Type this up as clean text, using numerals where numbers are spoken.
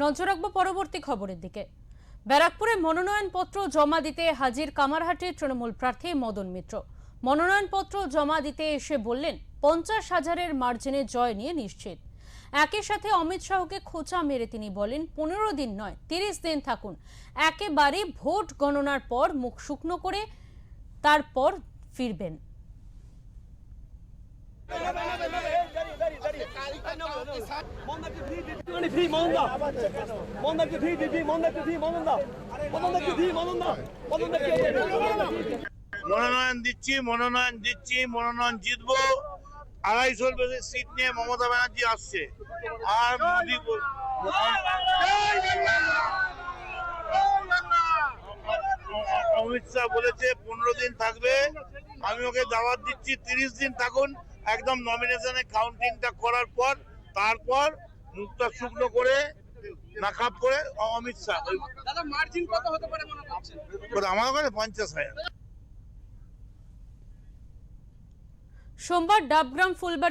নজর রাখবো পরবর্তী খবরের দিকে। ব্যারাকপুরে মনোনয়নপত্র জমা দিতে হাজির কামারহাটির তৃণমূল প্রার্থী মদন মিত্র। মনোনয়নপত্র জমা দিতে এসে বললেন 50,000-এর মার্জিনে জয় নিয়ে নিশ্চিত। একই সাথে অমিত শাহকে খোঁচা মেরে তিনি বলেন 15 দিন নয় 30 দিন থাকুন, একেবারে ভোট গণনার পর মুখ শুকনো করে তারপর ফিরবেন। মনোনয়ন দিচ্ছি, মনোনয়ন জিতবো। 250 বেশি সিট নিয়ে মমতা ব্যানার্জি আসছে। আর মোদী অমিত শাহ বলেছে 15 দিন থাকবে। আমি ওকে দাওয়াত দিচ্ছি 30 দিন থাকুন, একদম নমিনেশনে কাউন্টিংটা করার পর তারপর মুখটা শুকনো করে নাকাব করে অমিত শাহ। দাদা মার্জিন কত হতে পারে মনে করছেন? আমার কাছে 50,000। সোমবার ডাবগ্রাম ফুলবাড়ি